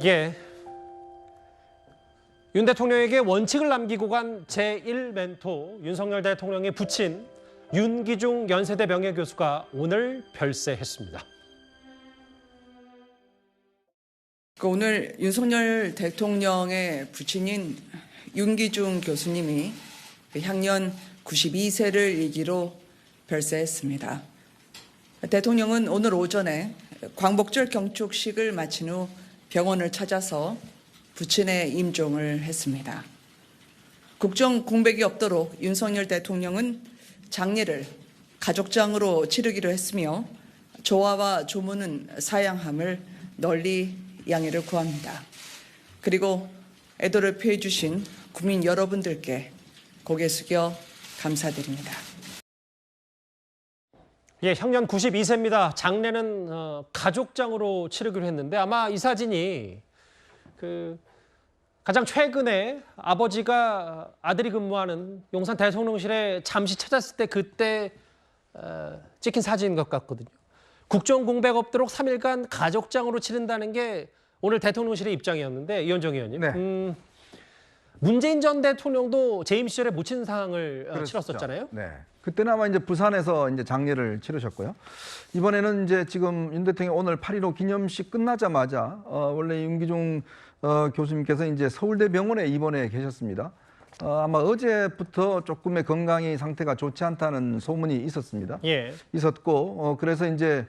예. 윤 대통령에게 원칙을 남기고 간 제1멘토 윤석열 대통령의 부친 윤기중 연세대 명예교수가 오늘 별세했습니다. 오늘 윤석열 대통령의 부친인 윤기중 교수님이 향년 92세를 일기로 별세했습니다. 대통령은 오늘 오전에 광복절 경축식을 마친 후 병원을 찾아서 부친의 임종을 했습니다. 국정 공백이 없도록 윤석열 대통령은 장례를 가족장으로 치르기로 했으며 조화와 조문은 사양함을 널리 양해를 구합니다. 그리고 애도를 표해 주신 국민 여러분들께 고개 숙여 감사드립니다. 예, 향년 92세입니다. 장례는 가족장으로 치르기로 했는데 아마 이 사진이 가장 최근에 아버지가 아들이 근무하는 용산 대통령실에 잠시 찾았을 때 그때 찍힌 사진인 것 같거든요. 국정 공백 없도록 3일간 가족장으로 치른다는 게 오늘 대통령실의 입장이었는데 이현정 의원님. 네. 문재인 전 대통령도 재임 시절에 모친 상을 치렀었잖아요. 네. 그때는 아마 이제 부산에서 이제 장례를 치르셨고요. 이번에는 이제 지금 윤 대통령 오늘 8.15 기념식 끝나자마자 원래 윤기중 교수님께서 이제 서울대 병원에 입원해 계셨습니다. 아마 어제부터 조금의 건강이 상태가 좋지 않다는 소문이 있었습니다. 예. 있었고 그래서 이제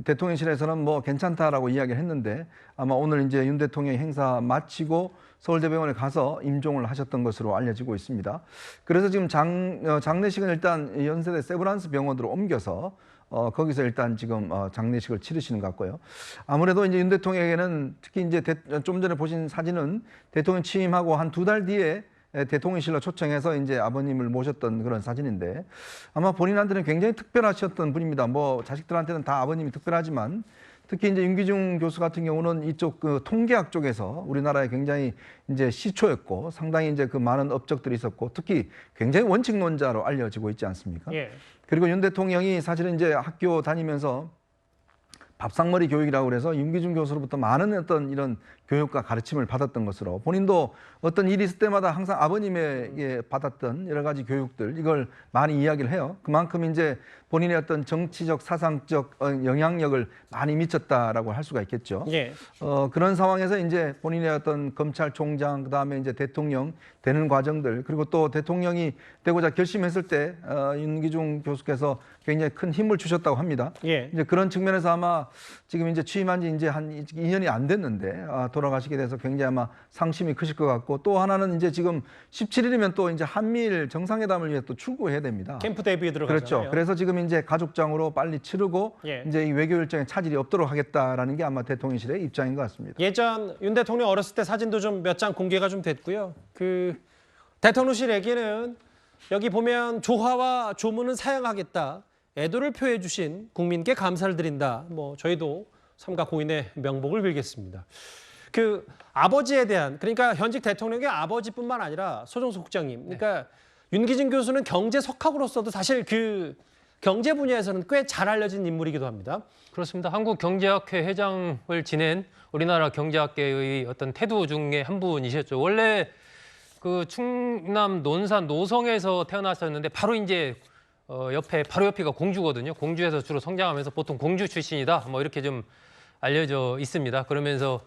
대통령실에서는 뭐 괜찮다라고 이야기를 했는데 아마 오늘 이제 윤 대통령이 행사 마치고 서울대병원에 가서 임종을 하셨던 것으로 알려지고 있습니다. 그래서 지금 장례식은 일단 연세대 세브란스 병원으로 옮겨서 거기서 일단 지금 장례식을 치르시는 것 같고요. 아무래도 이제 윤 대통령에게는 특히 이제 좀 전에 보신 사진은 대통령 취임하고 한 2달 뒤에 대통령실로 초청해서 이제 아버님을 모셨던 그런 사진인데 아마 본인한테는 굉장히 특별하셨던 분입니다. 뭐 자식들한테는 다 아버님이 특별하지만 특히 이제 윤기중 교수 같은 경우는 이쪽 통계학 쪽에서 우리나라에 굉장히 이제 시초였고 상당히 이제 그 많은 업적들이 있었고 특히 굉장히 원칙론자로 알려지고 있지 않습니까? 예. 그리고 윤 대통령이 사실은 이제 학교 다니면서 밥상머리 교육이라고 그래서 윤기중 교수로부터 많은 어떤 이런 교육과 가르침을 받았던 것으로 본인도 어떤 일이 있을 때마다 항상 아버님에게 받았던 여러 가지 교육들 이걸 많이 이야기를 해요. 그만큼 이제 본인의 어떤 정치적 사상적 영향력을 많이 미쳤다라고 할 수가 있겠죠. 예. 그런 상황에서 이제 본인의 어떤 검찰총장 그다음에 이제 대통령 되는 과정들 그리고 또 대통령이 되고자 결심했을 때 윤기중 교수께서 굉장히 큰 힘을 주셨다고 합니다. 예. 이제 그런 측면에서 아마 지금 이제 취임한 지 이제 한 2년이 안 됐는데 돌아가시게 돼서 굉장히 아마 상심이 크실 것 같고 또 하나는 이제 지금 17일이면 또 이제 한미일 정상회담을 위해 또 출국해야 됩니다. 캠프 데뷔에 들어가잖아요. 그렇죠. 그래서 지금 이제 가족장으로 빨리 치르고 예. 이제 이 외교 일정에 차질이 없도록 하겠다라는 게 아마 대통령실의 입장인 것 같습니다. 예전 윤 대통령 어렸을 때 사진도 좀 몇 장 공개가 좀 됐고요. 대통령실에게는 여기 보면 조화와 조문은 사양하겠다. 애도를 표해 주신 국민께 감사를 드린다. 뭐 저희도 삼가 고인의 명복을 빌겠습니다. 아버지에 대한 그러니까 현직 대통령의 아버지뿐만 아니라 소정석 국장님. 그러니까 윤기중 교수는 경제 석학으로서도 사실 경제 분야에서는 꽤 잘 알려진 인물이기도 합니다. 그렇습니다. 한국경제학회 회장을 지낸 우리나라 경제학계의 어떤 태두 중에 한 분이셨죠. 원래 충남 논산 노성에서 태어나셨는데 바로 이제 바로 옆이가 공주거든요. 공주에서 주로 성장하면서 보통 공주 출신이다. 뭐 이렇게 좀 알려져 있습니다. 그러면서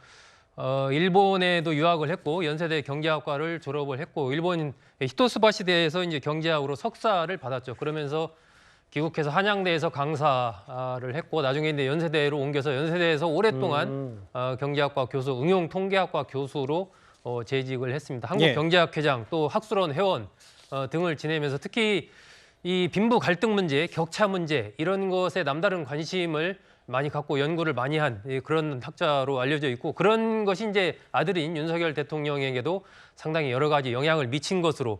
일본에도 유학을 했고 연세대 경제학과를 졸업을 했고 일본 히토스바 시대에서 이제 경제학으로 석사를 받았죠. 그러면서 귀국해서 한양대에서 강사를 했고 나중에 이제 연세대로 옮겨서 연세대에서 오랫동안 경제학과 교수, 응용통계학과 교수로 재직을 했습니다. 한국경제학회장 또 학술원 회원 등을 지내면서 특히 이 빈부 갈등 문제, 격차 문제 이런 것에 남다른 관심을 많이 갖고 연구를 많이 한 그런 학자로 알려져 있고 그런 것이 이제 아들인 윤석열 대통령에게도 상당히 여러 가지 영향을 미친 것으로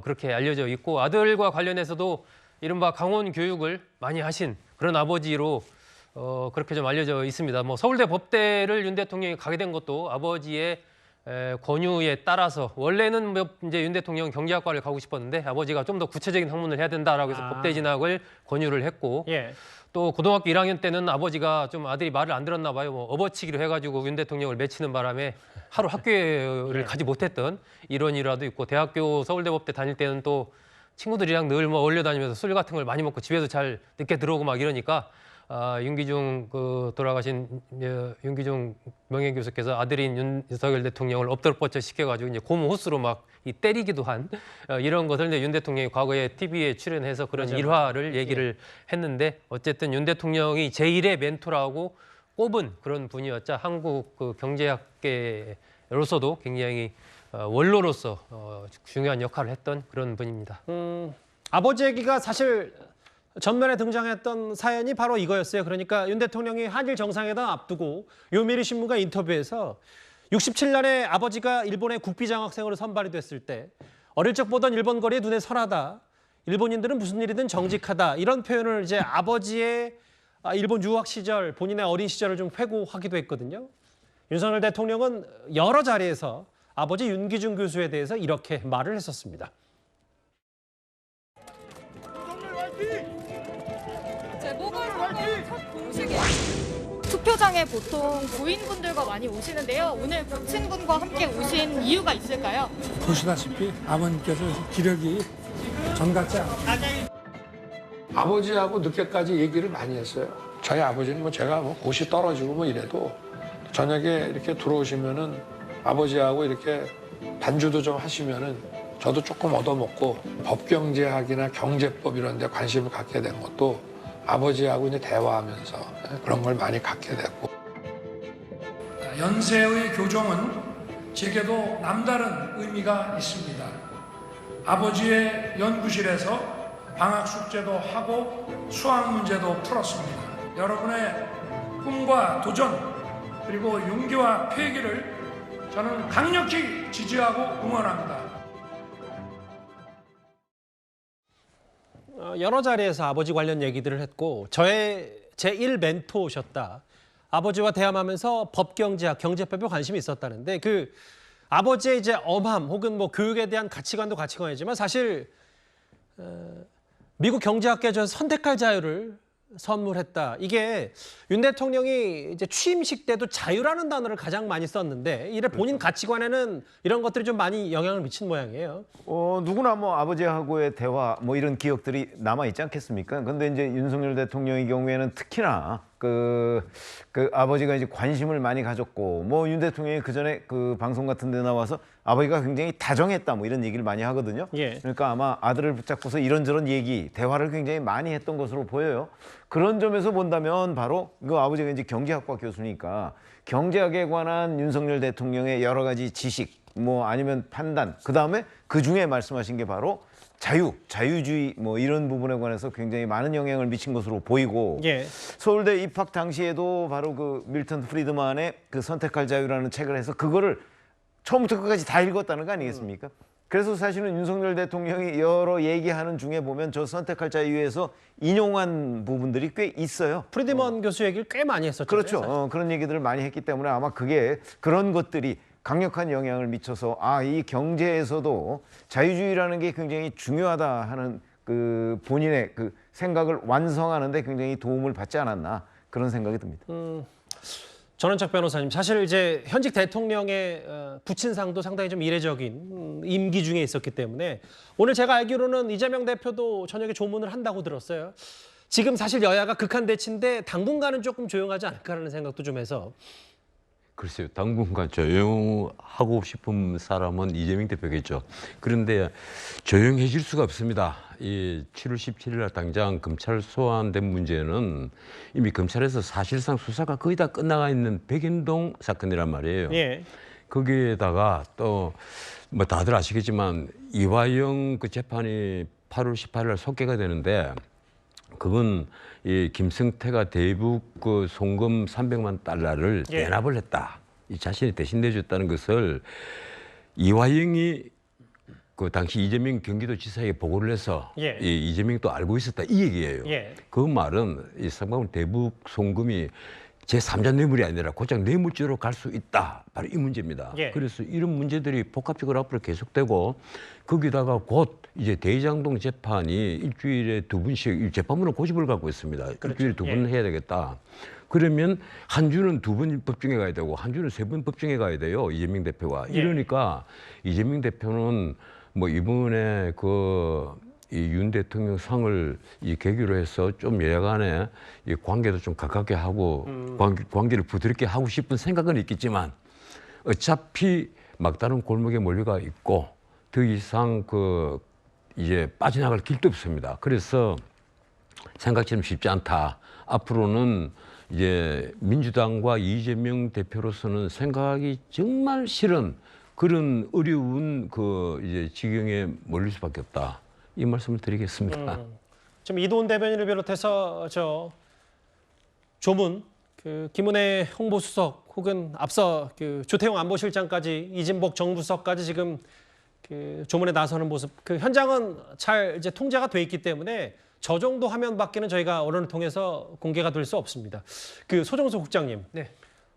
그렇게 알려져 있고 아들과 관련해서도 이른바 강원 교육을 많이 하신 그런 아버지로 그렇게 좀 알려져 있습니다. 뭐 서울대 법대를 윤 대통령이 가게 된 것도 아버지의 권유에 따라서 원래는 이제 윤 대통령 경제학과를 가고 싶었는데 아버지가 좀 더 구체적인 학문을 해야 된다라고 해서 법대 진학을 권유를 했고 예. 또 고등학교 1학년 때는 아버지가 좀 아들이 말을 안 들었나 봐요. 뭐 업어치기로 해가지고 윤 대통령을 매치는 바람에 하루 학교를 가지 못했던 이런 일화도 있고 대학교 서울대법대 다닐 때는 또 친구들이랑 늘 뭐 어울려 다니면서 술 같은 걸 많이 먹고 집에도 잘 늦게 들어오고 막 이러니까 윤기중 돌아가신 윤기중 명예교수께서 아들인 윤석열 대통령을 엎드려뻗쳐 시켜가지고 이제 고무 호스로 막 때리기도 한 이런 것을 이제 윤 대통령이 과거에 TV에 출연해서 그런 맞아요. 일화를 얘기를 했는데 어쨌든 윤 대통령이 제1의 멘토라고 꼽은 그런 분이었자 한국 그 경제학계로서도 굉장히 원로로서 중요한 역할을 했던 그런 분입니다. 아버지 얘기가 사실 전면에 등장했던 사연이 바로 이거였어요. 그러니까 윤 대통령이 한일 정상회담 앞두고 요미리 신문과 인터뷰에서 67년에 아버지가 일본의 국비장학생으로 선발이 됐을 때 어릴 적 보던 일본 거리에 눈에 선하다. 일본인들은 무슨 일이든 정직하다. 이런 표현을 이제 아버지의 일본 유학 시절, 본인의 어린 시절을 좀 회고하기도 했거든요. 윤석열 대통령은 여러 자리에서 아버지 윤기중 교수에 대해서 이렇게 말을 했었습니다. 제목을 보고 첫 공식이에요. 투표장에 보통 고인분들과 많이 오시는데요. 오늘 부친분과 함께 오신 이유가 있을까요? 보시다시피 아버님께서 기력이 전 같지 않아요. 아버지하고 늦게까지 얘기를 많이 했어요. 저희 아버지는 뭐 제가 뭐 고시 떨어지고 뭐 이래도 저녁에 이렇게 들어오시면은 아버지하고 이렇게 반주도 좀 하시면은 저도 조금 얻어먹고 법경제학이나 경제법 이런 데 관심을 갖게 된 것도 아버지하고 이제 대화하면서 그런 걸 많이 갖게 됐고. 연세의 교정은 제게도 남다른 의미가 있습니다. 아버지의 연구실에서 방학 숙제도 하고 수학 문제도 풀었습니다. 여러분의 꿈과 도전 그리고 용기와 패기를 저는 강력히 지지하고 응원합니다. 여러 자리에서 아버지 관련 얘기들을 했고 저의 제1 멘토셨다. 아버지와 대함하면서 법경제학, 경제법에 관심이 있었다는데 그 아버지의 이제 엄함 혹은 뭐 교육에 대한 가치관도 가치관이지만 사실 미국 경제학계에서 선택할 자유를 선물했다. 이게 윤 대통령이 이제 취임식 때도 자유라는 단어를 가장 많이 썼는데 이래 본인 가치관에는 이런 것들이 좀 많이 영향을 미친 모양이에요. 누구나 뭐 아버지하고의 대화 뭐 이런 기억들이 남아 있지 않겠습니까? 근데 이제 윤석열 대통령의 경우에는 특히나 그 아버지가 이제 관심을 많이 가졌고 뭐 윤 대통령이 그 전에 그 방송 같은 데 나와서 아버지가 굉장히 다정했다 뭐 이런 얘기를 많이 하거든요. 예. 그러니까 아마 아들을 붙잡고서 이런저런 얘기, 대화를 굉장히 많이 했던 것으로 보여요. 그런 점에서 본다면 바로 그 아버지가 이제 경제학과 교수니까 경제학에 관한 윤석열 대통령의 여러 가지 지식 뭐 아니면 판단, 그다음에 그중에 말씀하신 게 바로 자유주의 뭐 이런 부분에 관해서 굉장히 많은 영향을 미친 것으로 보이고 예. 서울대 입학 당시에도 바로 그 밀턴 프리드만의 그 선택할 자유라는 책을 해서 그거를 처음부터 끝까지 다 읽었다는 거 아니겠습니까? 그래서 사실은 윤석열 대통령이 여러 얘기하는 중에 보면 저 선택할 자유에서 인용한 부분들이 꽤 있어요. 프리드먼 교수 얘기를 꽤 많이 했었죠. 그렇죠. 그런 얘기들을 많이 했기 때문에 아마 그게 그런 것들이 강력한 영향을 미쳐서 이 경제에서도 자유주의라는 게 굉장히 중요하다 하는 그 본인의 그 생각을 완성하는 데 굉장히 도움을 받지 않았나 그런 생각이 듭니다. 전원책 변호사님, 사실 이제 현직 대통령의 부친상도 상당히 좀 이례적인 임기 중에 있었기 때문에 오늘 제가 알기로는 이재명 대표도 저녁에 조문을 한다고 들었어요. 지금 사실 여야가 극한 대치인데 당분간은 조금 조용하지 않을까라는 생각도 좀 해서. 글쎄요, 당분간 조용하고 싶은 사람은 이재명 대표겠죠. 그런데 조용해질 수가 없습니다. 이 7월 17일 날 당장 검찰 소환된 문제는 이미 검찰에서 사실상 수사가 거의 다 끝나가 있는 백현동 사건이란 말이에요. 예. 거기에다가 또 뭐 다들 아시겠지만 이화영 그 재판이 8월 18일 날 속개가 되는데 그건 이 김성태가 대북 그 송금 300만 달러를 예. 대납을 했다. 이 자신이 대신 내줬다는 것을 이화영이 그 당시 이재명 경기도지사에게 보고를 해서 예. 이 이재명이 또 알고 있었다 이 얘기예요. 예. 그 말은 이 상방울 대북 송금이 제3자 뇌물이 아니라 곧장 뇌물죄로 갈 수 있다. 바로 이 문제입니다. 예. 그래서 이런 문제들이 복합적으로 앞으로 계속되고 거기다가 곧 이제 대장동 재판이 일주일에 2번씩 재판부는 고집을 갖고 있습니다. 일주일에 2번 해야 되겠다. 그러면 한 주는 2번 법정에 가야 되고 한 주는 3번 법정에 가야 돼요. 이재명 대표가. 이러니까 이재명 대표는 뭐 이번에 이 윤 대통령 상을 이 계기로 해서 좀 여야간에 이 관계도 좀 가깝게 하고 관계를 부드럽게 하고 싶은 생각은 있겠지만 어차피 막다른 골목에 몰려가 있고 더 이상 이제 빠져나갈 길도 없습니다. 그래서 생각처럼 쉽지 않다. 앞으로는 이제 민주당과 이재명 대표로서는 생각이 정말 싫은 그런 어려운 이제 지경에 몰릴 수밖에 없다. 이 말씀을 드리겠습니다. 지금 이도훈 대변인을 비롯해서 조문, 김은혜 홍보수석 혹은 앞서 조태용 안보실장까지 이진복 정부석까지 지금 조문에 나서는 모습, 현장은 잘 이제 통제가 돼 있기 때문에 저 정도 화면밖에는 저희가 언론을 통해서 공개가 될 수 없습니다. 소정수 국장님, 네.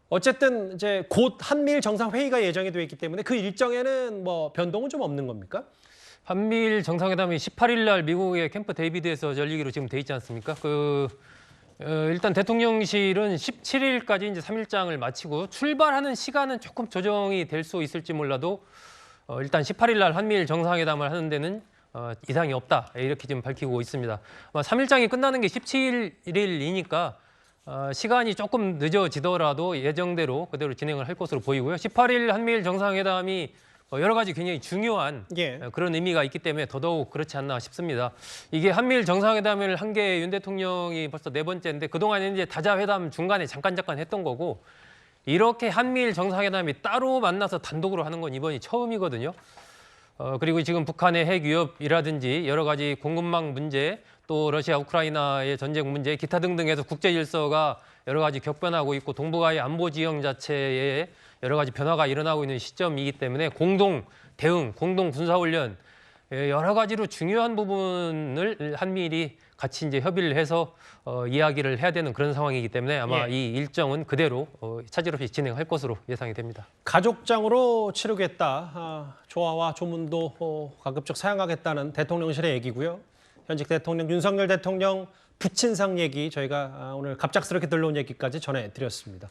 어쨌든 이제 곧 한미일 정상회의가 예정이 되어 있기 때문에 그 일정에는 뭐 변동은 좀 없는 겁니까? 한미일 정상회담이 18일 날 미국의 캠프 데이비드에서 열리기로 지금 돼 있지 않습니까? 일단 대통령실은 17일까지 이제 3일장을 마치고 출발하는 시간은 조금 조정이 될 수 있을지 몰라도 일단 18일 날 한미일 정상회담을 하는 데는 이상이 없다. 이렇게 지금 밝히고 있습니다. 3일장이 끝나는 게 17일이니까 시간이 조금 늦어지더라도 예정대로 그대로 진행을 할 것으로 보이고요. 18일 한미일 정상회담이 여러 가지 굉장히 중요한 그런 의미가 있기 때문에 더더욱 그렇지 않나 싶습니다. 이게 한미일 정상회담을 한 게 윤 대통령이 벌써 4번째인데 그동안에 이제 다자회담 중간에 잠깐 했던 거고 이렇게 한미일 정상회담이 따로 만나서 단독으로 하는 건 이번이 처음이거든요. 그리고 지금 북한의 핵 위협이라든지 여러 가지 공급망 문제, 또 러시아 우크라이나의 전쟁 문제, 기타 등등에서 국제 질서가 여러 가지 격변하고 있고 동북아의 안보 지형 자체에 여러 가지 변화가 일어나고 있는 시점이기 때문에 공동 대응, 공동 군사훈련 여러 가지로 중요한 부분을 한미일이 같이 이제 협의를 해서 이야기를 해야 되는 그런 상황이기 때문에 아마 이 일정은 그대로 차질 없이 진행할 것으로 예상이 됩니다. 가족장으로 치르겠다. 조화와 조문도 가급적 사양하겠다는 대통령실의 얘기고요. 현직 대통령 윤석열 대통령 부친상 얘기 저희가 오늘 갑작스럽게 들려온 얘기까지 전해드렸습니다.